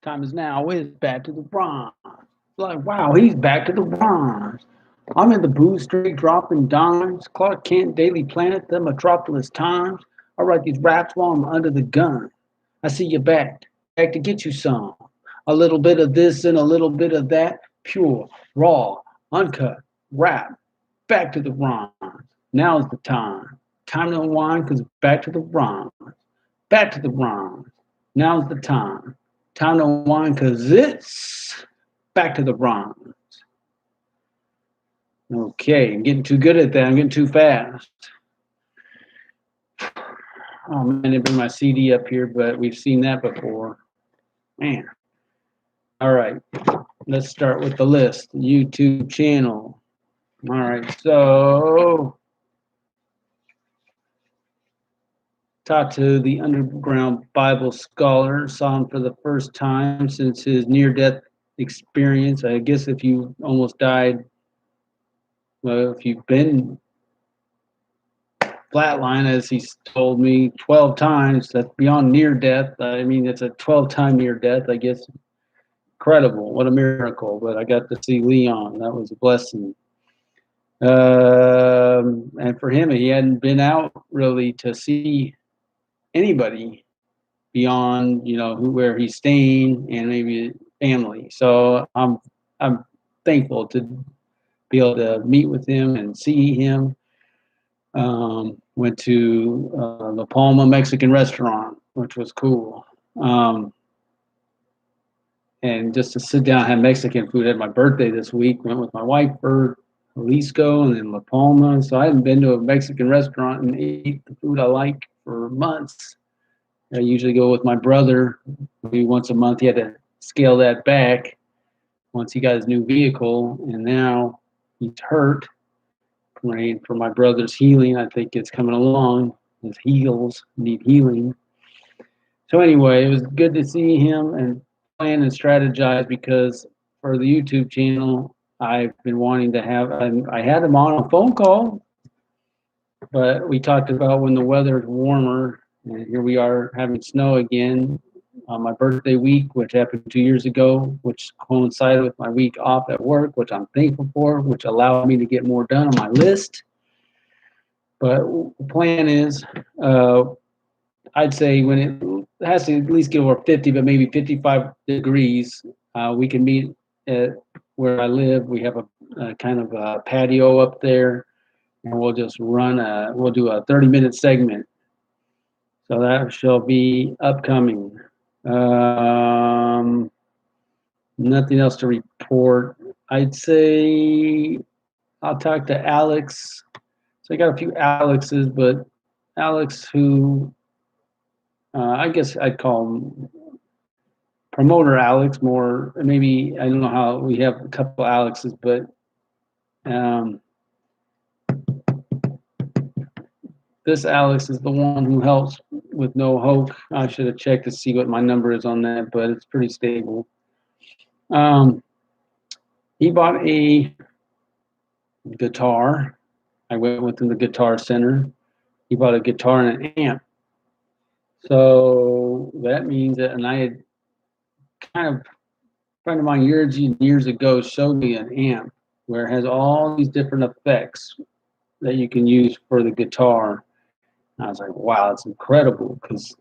Time is now. It's back to the rhymes. Like, wow, he's back to the rhymes. I'm in the booth, straight dropping dimes. Clark Kent, Daily Planet, the Metropolis Times. I write these raps while I'm under the gun. I see you back to get you some. A little bit of this and a little bit of that. Pure, raw, uncut, rap. Back to the rhymes. Now's the time. Time to unwind because back to the rhymes. Back to the rhymes. Now's the time. Time to unwind because it's back to the rhymes. Okay, I'm getting too good at that. I'm getting too fast. Oh man, I didn't bring my CD up here, but we've seen that before. Man. All right, let's start with the list. YouTube channel. All right, so talked to the underground Bible scholar, saw him for the first time since his near-death experience. I guess if you almost died, well, if you've been flatline, as he's told me 12 times, that's beyond near death. I mean, it's a 12-time near death, I guess. Incredible. What a miracle. But I got to see Leon. That was a blessing. And for him, he hadn't been out really to see anybody beyond, where he's staying and maybe family. So I'm thankful to be able to meet with him and see him. Went to La Palma Mexican restaurant, which was cool. And just to sit down and have Mexican food. I had my birthday this week. Went with my wife for Jalisco and then La Palma. So I haven't been to a Mexican restaurant and ate the food I like for months. I usually go with my brother maybe once a month. He had to scale that back once he got his new vehicle, and now he's hurt. Praying for my brother's healing. I think it's coming along. His heels need healing. So anyway, it was good to see him and plan and strategize because for the YouTube channel, I've been wanting to have. I had him on a phone call, but we talked about when the weather is warmer, and here we are having snow again on my birthday week, which happened 2 years ago, which coincided with my week off at work, which I'm thankful for, which allowed me to get more done on my list. But the plan is, I'd say when it has to at least get over 50, but maybe 55 degrees, we can meet at where I live. We have a kind of a patio up there, and we'll just we'll do a 30-minute segment. So that shall be upcoming. Nothing else to report. I'd say I'll talk to Alex. So I got a few Alexes, but Alex who I guess I'd call him promoter Alex more. Maybe I don't know how we have a couple Alexes, but this Alex is the one who helps with No Hope. I should have checked to see what my number is on that, but it's pretty stable. He bought a guitar. I went with him to the Guitar Center. He bought a guitar and an amp. So that means that, and I had kind of, a friend of mine years and years ago showed me an amp where it has all these different effects that you can use for the guitar. And I was like, wow, it's incredible, because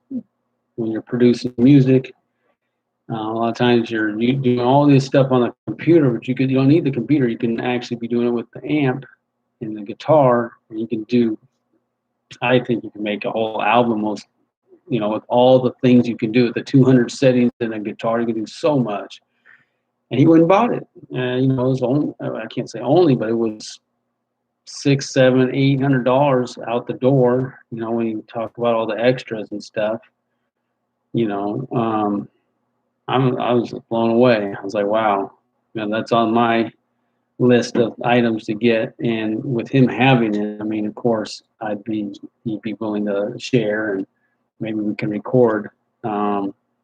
when you're producing music, a lot of times you're doing all this stuff on the computer, but you don't need the computer. You can actually be doing it with the amp and the guitar, and you can do. I think you can make a whole album, with all the things you can do with the 200 settings in a guitar. You can do so much. And he went and bought it. It was only, I can't say only, but it was $600, $700, $800 out the door. When you talk about all the extras and stuff, I was blown away. I was like, wow, that's on my list of items to get. And with him having it, I mean, of course, he'd be willing to share, and maybe we can record.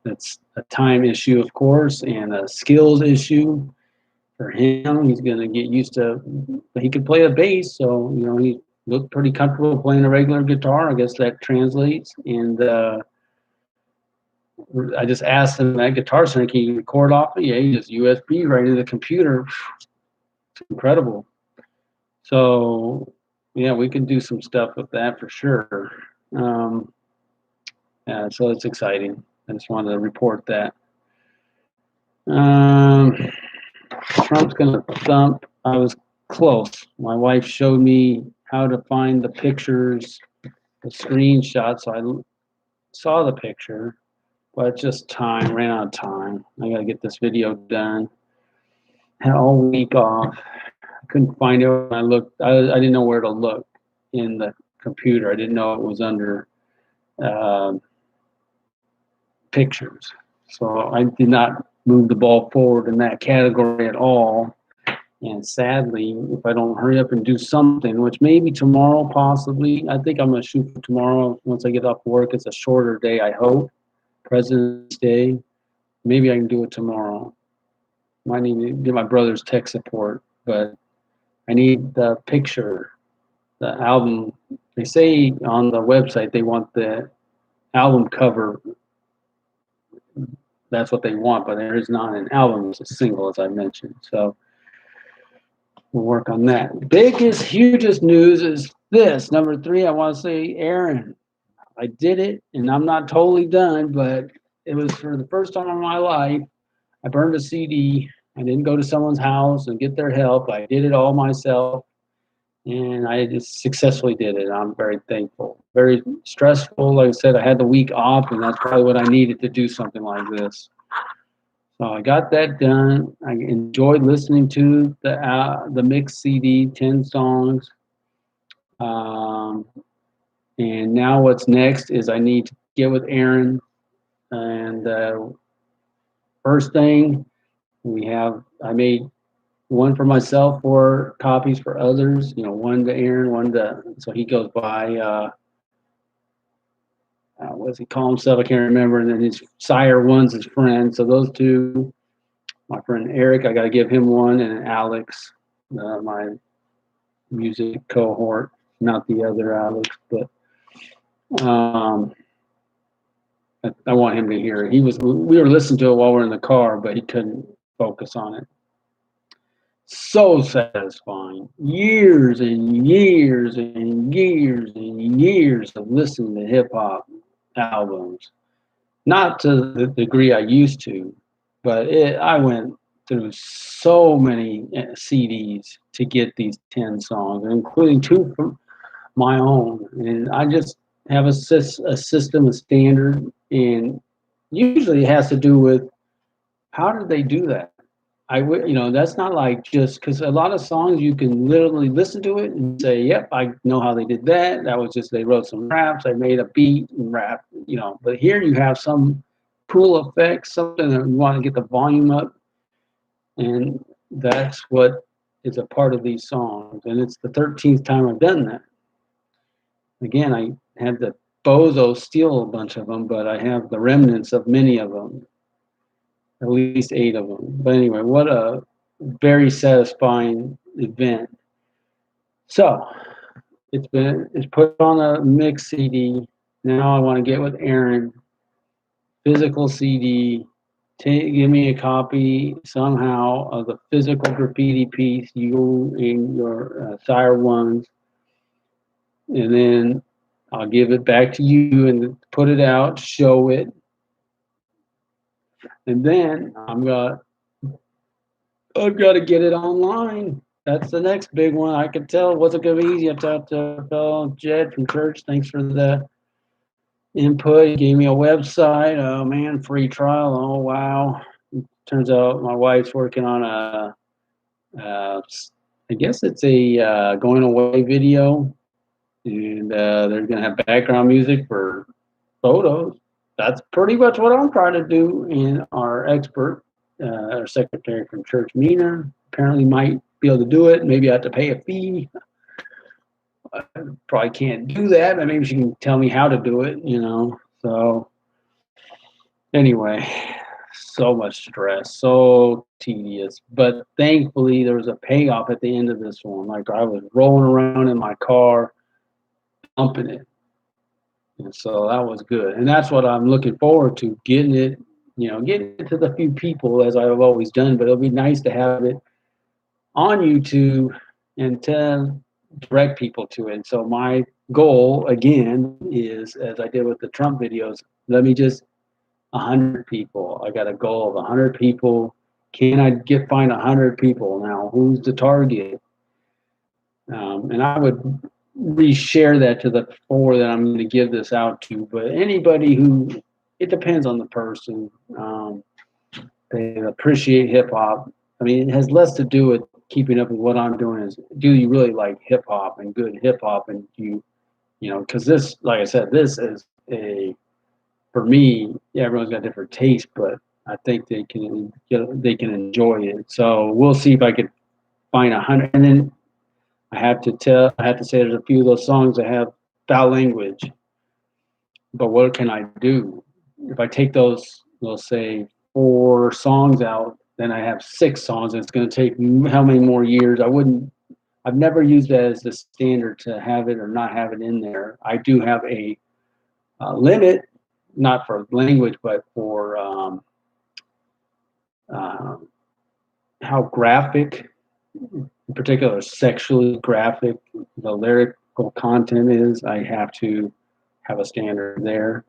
It's a time issue, of course, and a skills issue for him. He's going to get used to. He could play the bass, so he looked pretty comfortable playing a regular guitar. I guess that translates, and I just asked him at Guitar Center, can you record off it? Yeah, he just USB right into the computer. It's incredible. So yeah, we can do some stuff with that for sure. Yeah, so it's exciting. I just wanted to report that. Trump's gonna thump. I was close. My wife showed me how to find the pictures, the screenshots. So I saw the picture, but just time, ran out of time. I gotta get this video done. Had all week off. I couldn't find it when I looked. I didn't know where to look in the computer. I didn't know it was under pictures. So I did not move the ball forward in that category at all. And sadly, if I don't hurry up and do something, which maybe tomorrow possibly, I think I'm going to shoot for tomorrow once I get off work. It's a shorter day, I hope. President's Day. Maybe I can do it tomorrow. Might need to get my brother's tech support, but I need the picture, the album. They say on the website they want the album cover. That's what they want, but there is not an album. It's a single, as I mentioned. So we'll work on that. Biggest, hugest news is this. Number 3, I want to say, Aaron, I did it, and I'm not totally done, but it was for the first time in my life. I burned a CD. I didn't go to someone's house and get their help. I did it all myself, and I just successfully did it. I'm very thankful. Very stressful. Like I said, I had the week off, and that's probably what I needed to do something like this. So I got that done. I enjoyed listening to the mix CD, 10 songs. And now what's next is I need to get with Aaron. And first thing, I made one for myself, 4 copies for others. One to Aaron, so he goes by. What does he call himself? I can't remember. And then his sire one's his friend. So those 2. My friend Eric, I got to give him one, and Alex, my music cohort, not the other Alex, but I want him to hear it. We were listening to it while we were in the car, but he couldn't focus on it. So satisfying. Years and years and years and years of listening to hip hop albums. Not to the degree I used to, but I went through so many CDs to get these 10 songs, including 2 from my own. And I just have a system, a standard, and usually it has to do with how did they do that? That's not like just because a lot of songs you can literally listen to it and say, yep, I know how they did that. That was just they wrote some raps, they made a beat and rap, But here you have some cool effects, something that you want to get the volume up, and that's what is a part of these songs. And it's the 13th time I've done that. Again, I had the bozo steal a bunch of them, but I have the remnants of many of them. At least 8 of them. But anyway, what a very satisfying event. So it's put on a mix CD. Now I want to get with Aaron. Physical CD. Give me a copy somehow of the physical graffiti piece, you and your sire ones, and then I'll give it back to you and put it out, show it, and then I've got to get it online. That's the next big one. I could tell it wasn't going to be easy. I talked to fellow Jed from church. Thanks for the input. He gave me a website. Oh man, free trial. Oh wow. Turns out my wife's working on I guess it's a going away video, and they're going to have background music for photos. That's pretty much what I'm trying to do. And our expert, our secretary from church, Mina, apparently might be able to do it. Maybe I have to pay a fee. I probably can't do that, but maybe she can tell me how to do it, So anyway, so much stress, so tedious. But thankfully, there was a payoff at the end of this one. Like I was rolling around in my car, pumping it. And so that was good. And that's what I'm looking forward to, getting it, getting it to the few people as I've always done. But it'll be nice to have it on YouTube and to direct people to it. So my goal again is, as I did with the Trump videos, let me just 100 people. I got a goal of 100 people. Can I find 100 people? Now, who's the target? And I would reshare that to the 4 that I'm going to give this out to. But anybody who, it depends on the person. They appreciate hip hop. I mean, it has less to do with keeping up with what I'm doing. Is, do you really like hip hop and good hip hop? And because this, like I said, this is for me, everyone's got different tastes, but I think they can enjoy it. So we'll see if I could find 100. And then I have to say there's a few of those songs that have foul language. But what can I do? If I take those, let's say 4 songs out, then I have 6 songs. And it's going to take how many more years? I've never used that as the standard to have it or not have it in there. I do have a limit, not for language, but for how graphic, in particular sexually graphic, the lyrical content is. I have to have a standard there.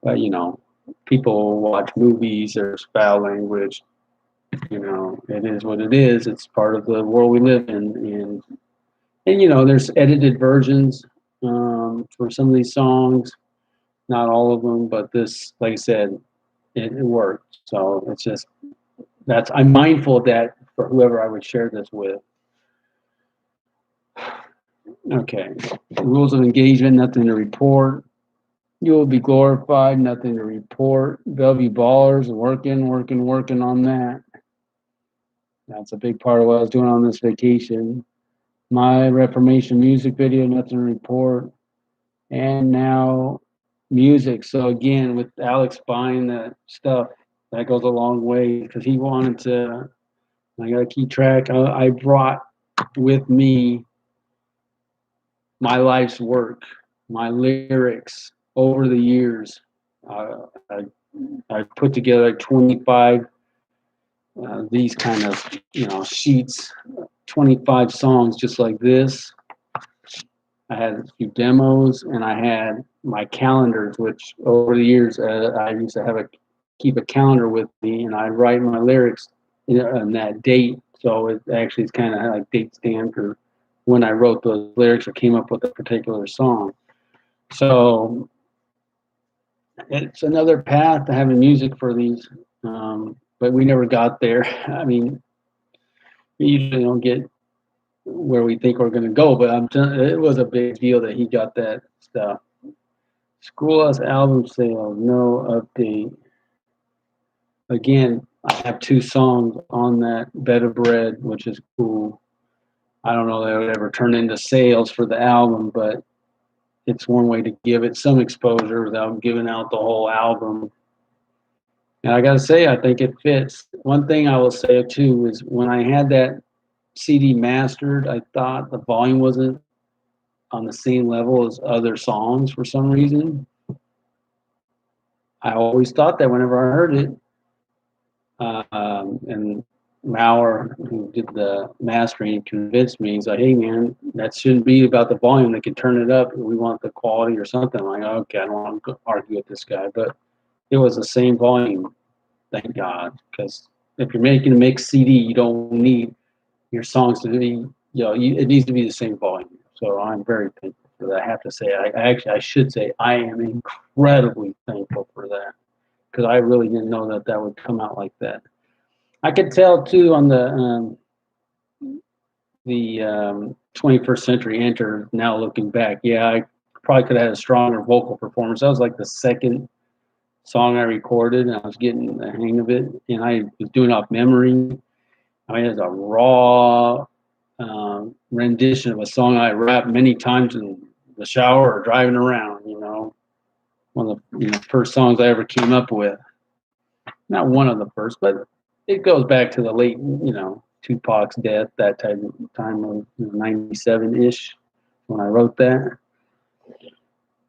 But people watch movies, there's foul language, it is what it is. It's part of the world we live in. And there's edited versions for some of these songs, not all of them, but this, like I said, it worked. So it's just, I'm mindful of that for whoever I would share this with. Okay, rules of engagement, nothing to report. You will be glorified, nothing to report. Bellevue Ballers, working on that. That's a big part of what I was doing on this vacation. My Reformation music video, nothing to report. And now music. So again, with Alex buying that stuff, that goes a long way because he wanted to, I got to keep track. I brought with me my life's work, my lyrics over the years. I put together like 25 these kind of sheets, 25 songs just like this. I had a few demos, and I had my calendars, which over the years I used to keep a calendar with me, and I write my lyrics on that date. So it actually is kind of like date stamped or when I wrote those lyrics or came up with a particular song. So it's another path to having music for these, but we never got there. I mean, we usually don't get where we think we're going to go, but it was a big deal that he got that stuff. Schoolhouse album sale, no update. Again, I have 2 songs on that Bed of Bread, which is cool. I don't know that it would ever turn into sales for the album, but it's one way to give it some exposure without giving out the whole album. And I got to say, I think it fits. One thing I will say too is when I had that CD mastered, I thought the volume wasn't on the same level as other songs for some reason. I always thought that whenever I heard it. And Maurer, who did the mastering, convinced me. He's like, "Hey, man, that shouldn't be about the volume. They can turn it up. We want the quality or something." I'm like, okay, I don't want to argue with this guy, but it was the same volume. Thank God, because if you're making a mix CD, you don't need your songs to be, it needs to be the same volume. So I'm very thankful for that. I have to say, I should say, I am incredibly thankful for that because I really didn't know that would come out like that. I could tell too on the 21st Century Enter. Now looking back, yeah, I probably could have had a stronger vocal performance. That was like the second song I recorded, and I was getting the hang of it, and I was doing it off memory. I mean, it's a raw rendition of a song I rapped many times in the shower or driving around. One of the first songs I ever came up with. Not one of the first, but it goes back to the late, Tupac's death, that type of time of 97-ish when I wrote that.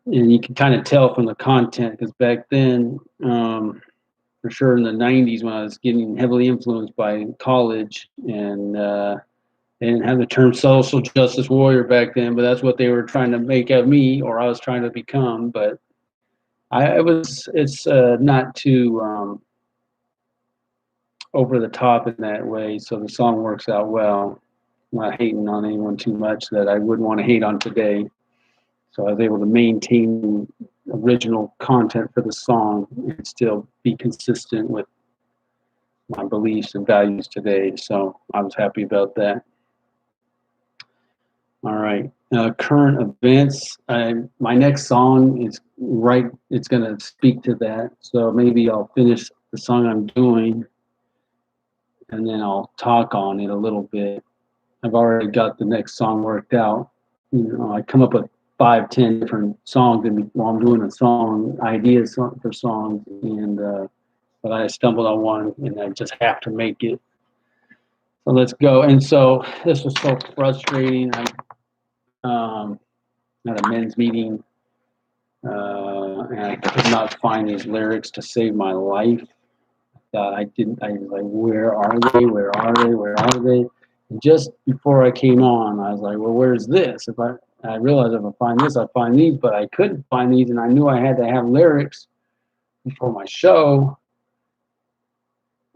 and you can kind of tell from the content because back then, for sure in the 90s when I was getting heavily influenced by college and they didn't have the term social justice warrior back then, but that's what they were trying to make of me or I was trying to become. But it's not too over the top in that way. So the song works out well. I'm not hating on anyone too much that I wouldn't want to hate on today. So I was able to maintain original content for the song and still be consistent with my beliefs and values today. So I was happy about that. All right. Current events. My next song is right. It's going to speak to that. So maybe I'll finish the song I'm doing and then I'll talk on it a little bit. I've already got the next song worked out. I come up with 5, 10 different songs while I'm doing a song, ideas for songs, and but I stumbled on one and I just have to make it. So let's go. And so this was so frustrating. I at a men's meeting, and I could not find these lyrics to save my life. I didn't. I was like, where are they? Where are they? Where are they? And just before I came on, I was like, well, where's this? I realized if I find this, I find these, but I couldn't find these, and I knew I had to have lyrics before my show.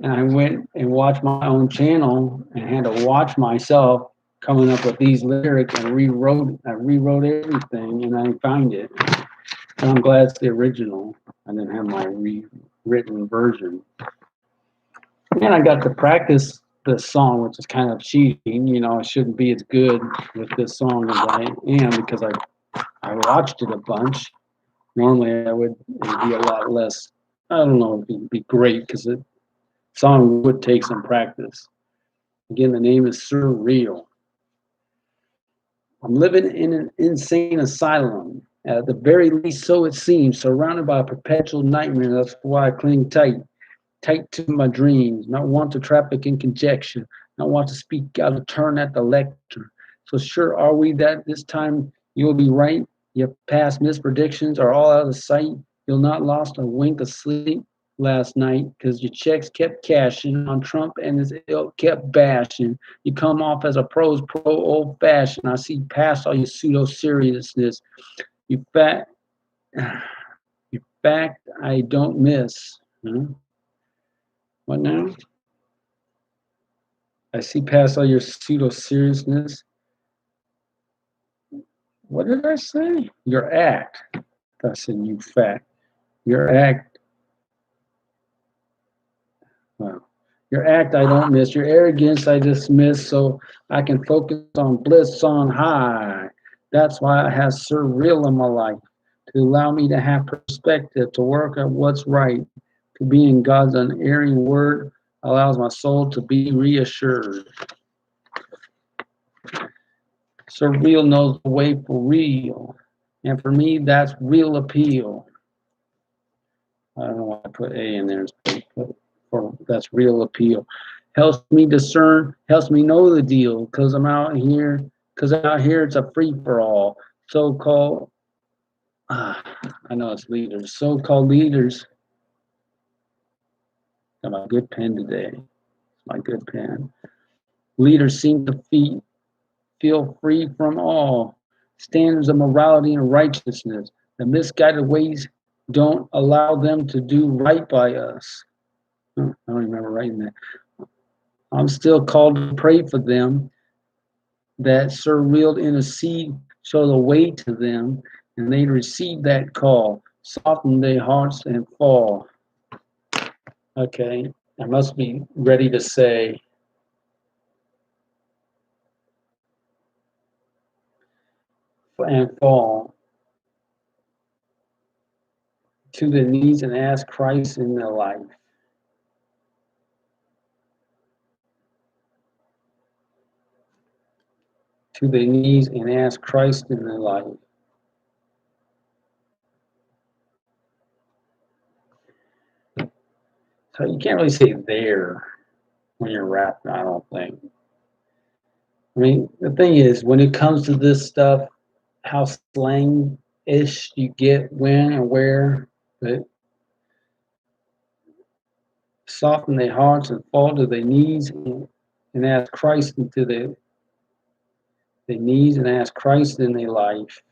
And I went and watched my own channel and had to watch myself coming up with these lyrics and I rewrote everything and I found it. And I'm glad it's the original. I didn't have my rewritten version. And I got to practice the song, which is kind of cheating. I shouldn't be as good with this song as I am because I watched it a bunch. Normally I would be a lot less, I don't know, it'd be great because the song would take some practice. Again, the name is Surreal. I'm living in an insane asylum. At the very least, so it seems, surrounded by a perpetual nightmare. That's why I cling tight to my dreams, not want to traffic in conjecture, not want to speak out of turn at the lecture. So sure are we that this time you'll be right. Your past mispredictions are all out of sight. You'll not lost a wink of sleep last night because your checks kept cashing on Trump and his ilk kept bashing. You come off as a pro old fashioned. I see past all your pseudo seriousness. You fact, you fact I don't miss. Huh? What now? I see past all your pseudo seriousness. What did I say? Your act. I said you fact. Your act. Well, your act I don't miss. Your arrogance I dismiss so I can focus on bliss on high. That's why I have surreal in my life to allow me to have perspective, to work at what's right, to be in God's unerring word allows my soul to be reassured. Surreal knows the way for real. And for me, that's real appeal. I don't know why I put A in there, but that's real appeal. Helps me discern, helps me know the deal, because out here it's a free for all. So-called, I know it's leaders, so-called leaders. Got my good pen today. My good pen. Leaders seem to feel free from all standards of morality and righteousness. The misguided ways don't allow them to do right by us. I don't remember writing that. I'm still called to pray for them that surreal intercede, show the way to them, and they receive that call, soften their hearts and fall. Okay, I must be ready to say, and fall to their knees and ask Christ in their life. To their knees and ask Christ in their life. So you can't really say there when you're rapping, I don't think. I mean, the thing is, when it comes to this stuff, how slang ish you get when and where, but soften their hearts and fall to their knees and ask Christ into their knees and ask Christ in their life.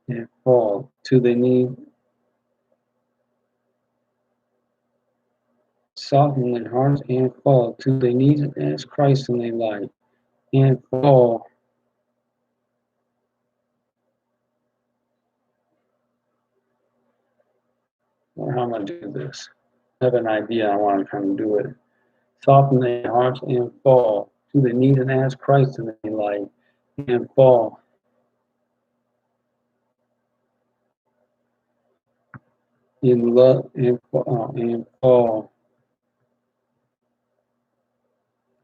And fall to their knees. Soften their hearts and fall to their knees and ask Christ in their life. And fall. Or how am I going to do this? I have an idea. I want to kind of do it. Soften their hearts and fall to their knees and ask Christ in their life. And fall. In love and fall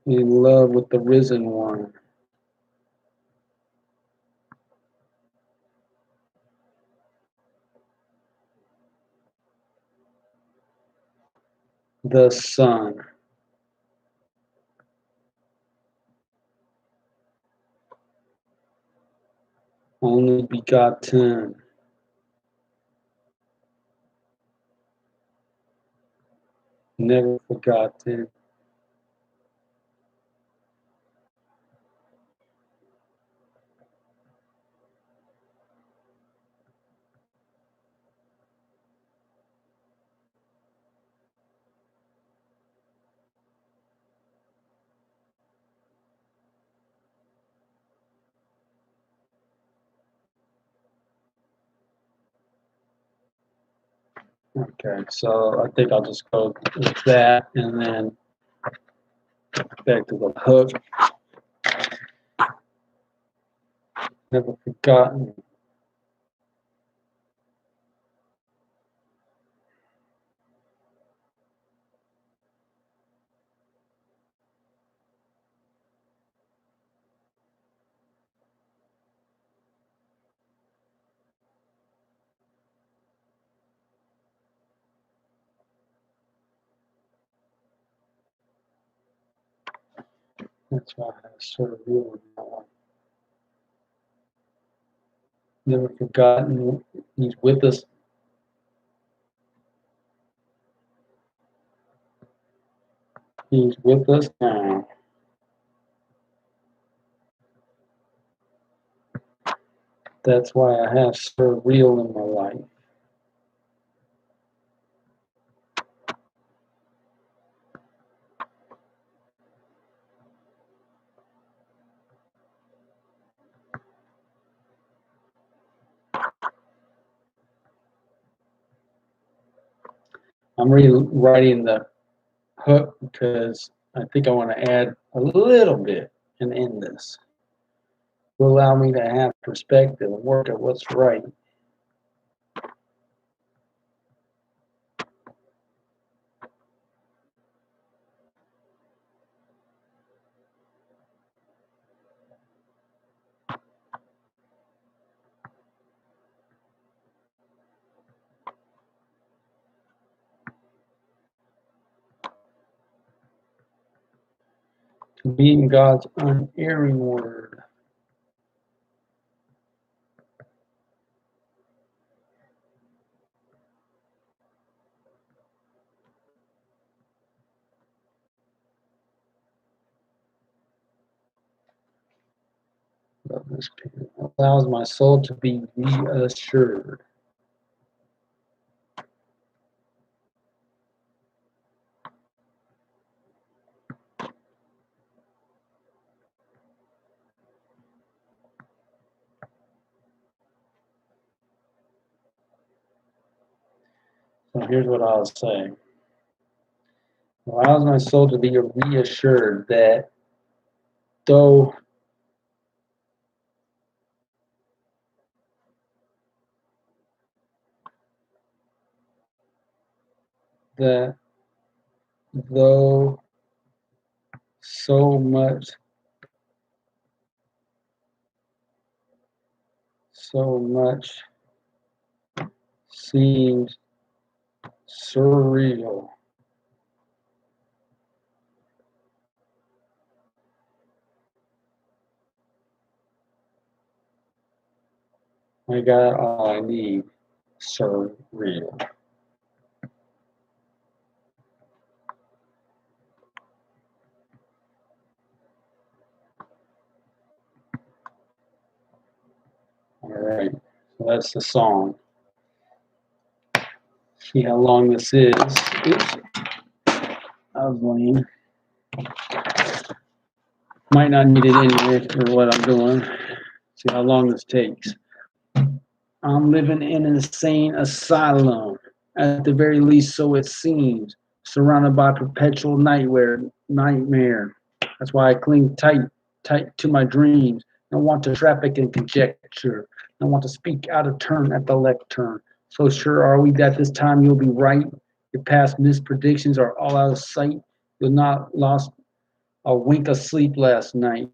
in love with the risen one. The Son. Only begotten. Never forgotten. Okay, so I think I'll just go with that and then back to the hook. Never forgotten. That's why I sort of really never forgotten. He's with us. He's with us now. That's why I have surreal in my life. I'm rewriting the hook because I think I want to add a little bit and end this. Will allow me to have perspective and work at what's right. To be in God's unerring word. Allows my soul to be reassured. So here's what I'll say. Allows my soul to be reassured that though that though so much seems Surreal. I got all I need. Surreal. All right. So that's the song. See how long this is. Oops. I was lame. Might not need it anyway for what I'm doing. See how long this takes. I'm living in an insane asylum, at the very least, so it seems, surrounded by perpetual nightmare. That's why I cling tight to my dreams. I want to traffic in conjecture. I want to speak out of turn at the lectern. So sure are we that this time you'll be right. Your past mispredictions are all out of sight. You'll not lost a wink of sleep last night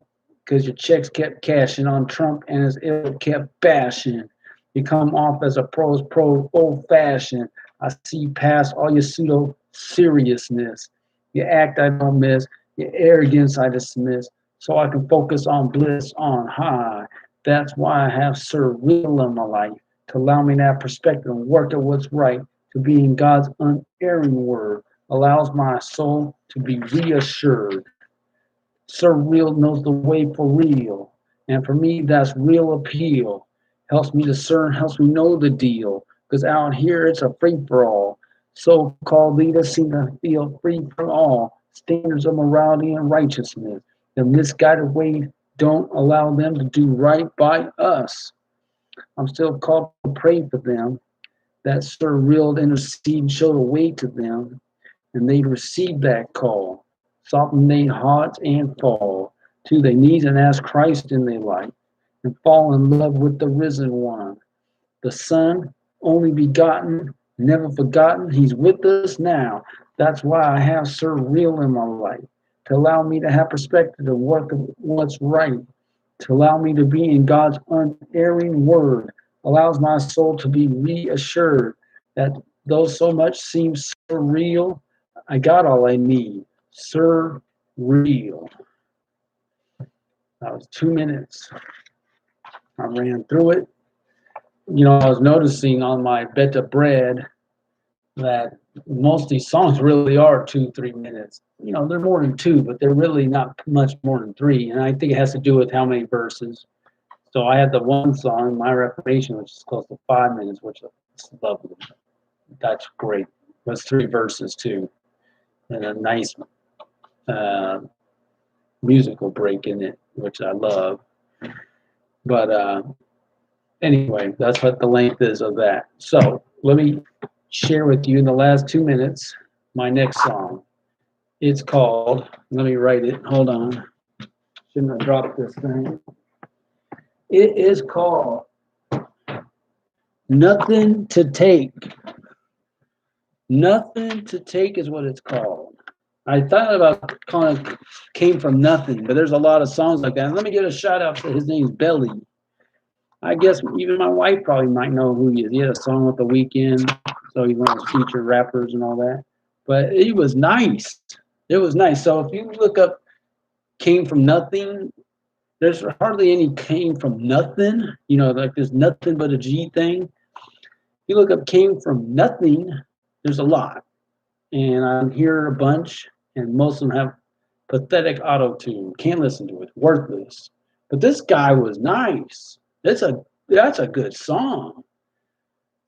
because your checks kept cashing on Trump and his ill kept bashing. You come off as a pro old fashioned. I see past all your pseudo seriousness. Your act I don't miss, your arrogance I dismiss, so I can focus on bliss on high. That's why I have surreal in my life to allow me to have perspective and work at what's right, to be in God's unerring word, allows my soul to be reassured. Surreal knows the way for real. And for me, that's real appeal. Helps me discern, helps me know the deal. Because out here, it's a free for all. So called leaders seem to feel free from all standards of morality and righteousness. The misguided ways don't allow them to do right by us. I'm still called to pray for them. That surreal intercede and show the way to them, and they receive that call, soften their hearts and fall to their knees and ask Christ in their life, and fall in love with the risen one, the Son, only begotten, never forgotten. He's with us now. That's why I have surreal in my life, to allow me to have perspective to work of what's right, to allow me to be in God's unerring word, allows my soul to be reassured that though so much seems surreal, I got all I need. Surreal. That was 2 minutes. I ran through it. I was noticing on my Beta Bread that most of these songs really are 2, 3 minutes. They're more than two, but they're really not much more than three. And I think it has to do with how many verses. So I had the one song, My Reformation, which is close to 5 minutes, which is lovely. That's great. That's 3 verses too, and a nice musical break in it, which I love. But anyway, that's what the length is of that. So let me share with you in the last 2 minutes my next song. It's called, let me write it, hold on. Shouldn't have dropped this thing. It is called Nothing to Take. Nothing to Take is what it's called. I thought about calling it Came From Nothing, but there's a lot of songs like that. And let me give a shout out to his name's Belly. I guess even my wife probably might know who he is. He had a song with The Weeknd, so he's one of those featured rappers and all that. But he was nice. It was nice. So if you look up Came From Nothing, there's hardly any Came From Nothing. Like there's nothing but a G thing. If you look up Came From Nothing, there's a lot. And I hear a bunch, and most of them have pathetic auto-tune. Can't listen to it. Worthless. But this guy was nice. That's a good song.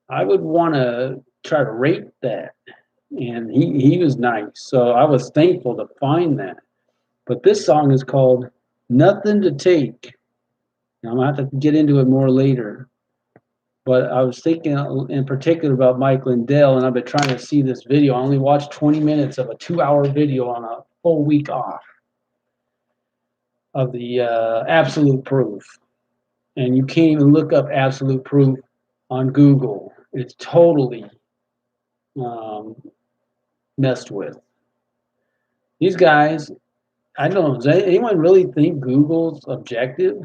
I would want to try to rate that. And he was nice. So I was thankful to find that. But this song is called Nothing to Take. Now, I'm going to have to get into it more later. But I was thinking in particular about Mike Lindell, and I've been trying to see this video. I only watched 20 minutes of a 2-hour video on a full week off of the Absolute Proof. And you can't even look up Absolute Proof on Google. It's totally messed with. These guys, I don't know, does anyone really think Google's objective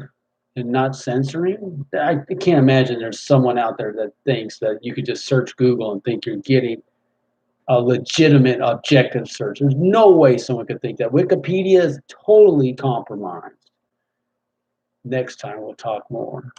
and not censoring? I can't imagine there's someone out there that thinks that you could just search Google and think you're getting a legitimate objective search. There's no way someone could think that. Wikipedia is totally compromised. Next time we'll talk more.